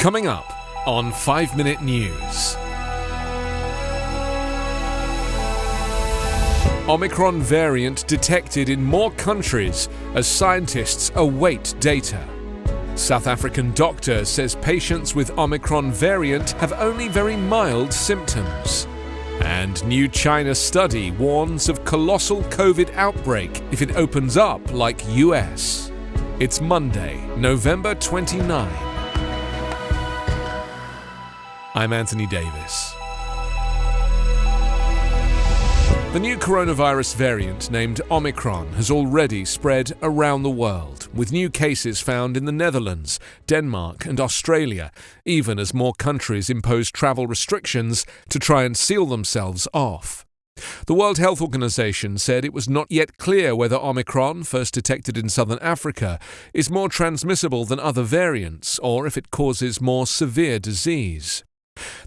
Coming up on 5 Minute News. Omicron variant detected in more countries as scientists await data. South African doctor says patients with Omicron variant have only very mild symptoms. And new China study warns of colossal COVID outbreak if it opens up like US. It's Monday, November 29. I'm Anthony Davis. The new coronavirus variant named Omicron has already spread around the world, with new cases found in the Netherlands, Denmark and Australia, even as more countries impose travel restrictions to try and seal themselves off. The World Health Organization said it was not yet clear whether Omicron, first detected in southern Africa, is more transmissible than other variants or if it causes more severe disease.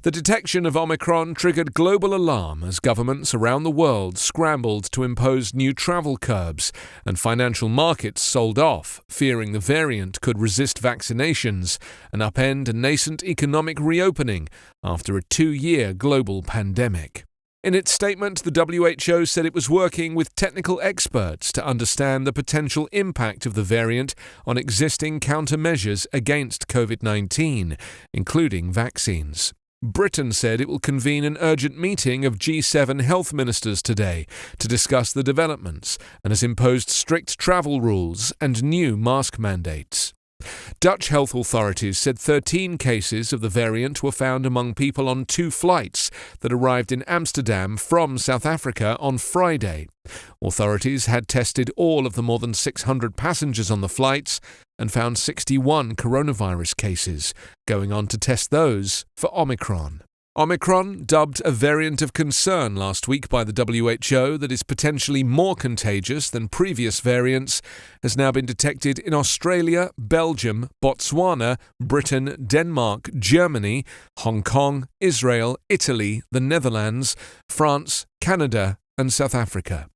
The detection of Omicron triggered global alarm as governments around the world scrambled to impose new travel curbs, and financial markets sold off, fearing the variant could resist vaccinations and upend a nascent economic reopening after a 2-year global pandemic. In its statement, the WHO said it was working with technical experts to understand the potential impact of the variant on existing countermeasures against COVID-19, including vaccines. Britain said it will convene an urgent meeting of G7 health ministers today to discuss the developments and has imposed strict travel rules and new mask mandates. Dutch health authorities said 13 cases of the variant were found among people on 2 flights that arrived in Amsterdam from South Africa on Friday. Authorities had tested all of the more than 600 passengers on the flights and found 61 coronavirus cases, going on to test those for Omicron. Omicron, dubbed a variant of concern last week by the WHO that is potentially more contagious than previous variants, has now been detected in Australia, Belgium, Botswana, Britain, Denmark, Germany, Hong Kong, Israel, Italy, the Netherlands, France, Canada, and South Africa.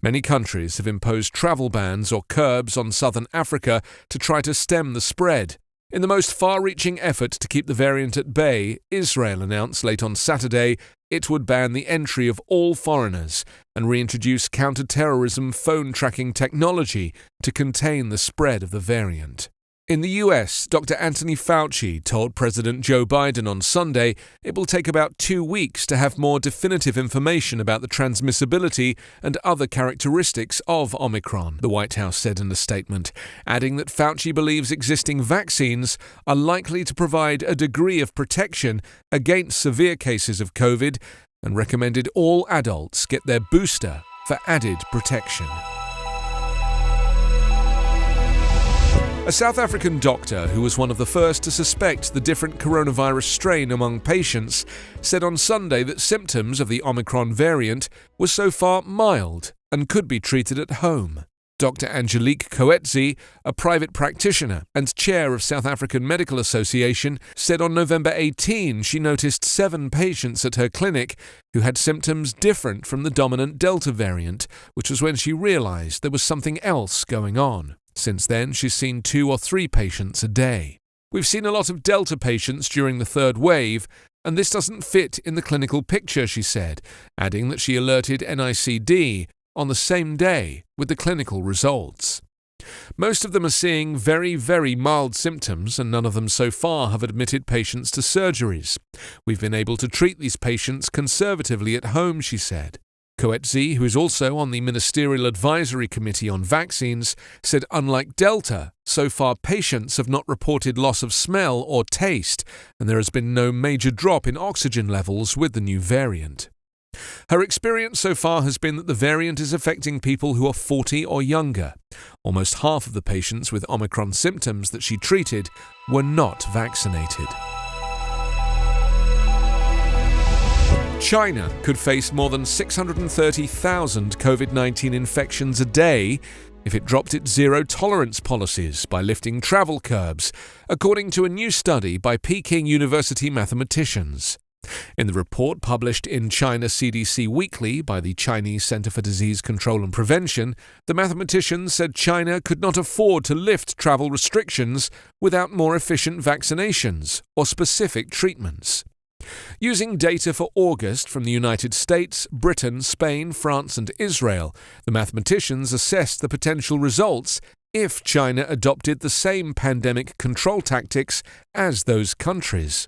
Many countries have imposed travel bans or curbs on southern Africa to try to stem the spread. In the most far-reaching effort to keep the variant at bay, Israel announced late on Saturday it would ban the entry of all foreigners and reintroduce counter-terrorism phone tracking technology to contain the spread of the variant. In the US, Dr. Anthony Fauci told President Joe Biden on Sunday it will take about 2 weeks to have more definitive information about the transmissibility and other characteristics of Omicron, the White House said in a statement, adding that Fauci believes existing vaccines are likely to provide a degree of protection against severe cases of COVID and recommended all adults get their booster for added protection. A South African doctor who was one of the first to suspect the different coronavirus strain among patients said on Sunday that symptoms of the Omicron variant were so far mild and could be treated at home. Dr. Angelique Coetzee, a private practitioner and chair of South African Medical Association, said on November 18 she noticed 7 patients at her clinic who had symptoms different from the dominant Delta variant, which was when she realized there was something else going on. Since then, she's seen 2 or 3 patients a day. We've seen a lot of Delta patients during the 3rd wave, and this doesn't fit in the clinical picture, she said, adding that she alerted NICD on the same day with the clinical results. Most of them are seeing very, very mild symptoms, and none of them so far have admitted patients to surgeries. We've been able to treat these patients conservatively at home, she said. Coetzee, who is also on the Ministerial Advisory Committee on Vaccines, said unlike Delta, so far patients have not reported loss of smell or taste, and there has been no major drop in oxygen levels with the new variant. Her experience so far has been that the variant is affecting people who are 40 or younger. Almost half of the patients with Omicron symptoms that she treated were not vaccinated. China could face more than 630,000 COVID-19 infections a day if it dropped its zero-tolerance policies by lifting travel curbs, according to a new study by Peking University mathematicians. In the report published in China CDC Weekly by the Chinese Center for Disease Control and Prevention, the mathematicians said China could not afford to lift travel restrictions without more efficient vaccinations or specific treatments. Using data for August from the United States, Britain, Spain, France, and Israel, the mathematicians assessed the potential results if China adopted the same pandemic control tactics as those countries.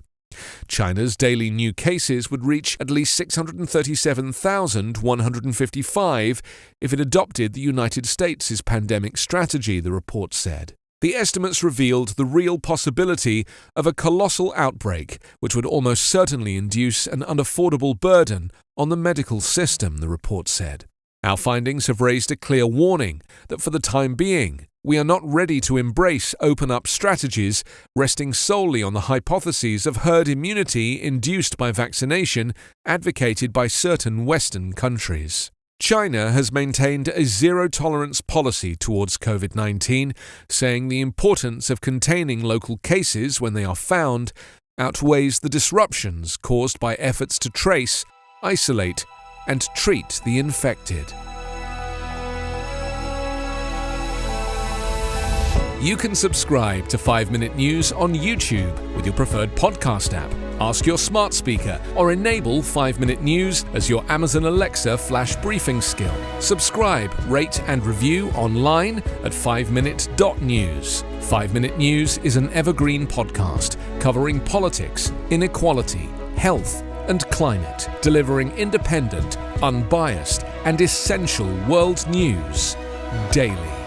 China's daily new cases would reach at least 637,155 if it adopted the United States' pandemic strategy, the report said. The estimates revealed the real possibility of a colossal outbreak, which would almost certainly induce an unaffordable burden on the medical system, the report said. Our findings have raised a clear warning that for the time being, we are not ready to embrace open-up strategies resting solely on the hypotheses of herd immunity induced by vaccination advocated by certain Western countries. China has maintained a zero-tolerance policy towards COVID-19, saying the importance of containing local cases when they are found outweighs the disruptions caused by efforts to trace, isolate, and treat the infected. You can subscribe to 5-Minute News on YouTube with your preferred podcast app. Ask your smart speaker or enable 5-Minute News as your Amazon Alexa flash briefing skill. Subscribe, rate and review online at 5minute.news. 5-Minute News is an Evergreen podcast covering politics, inequality, health and climate, delivering independent, unbiased and essential world news daily.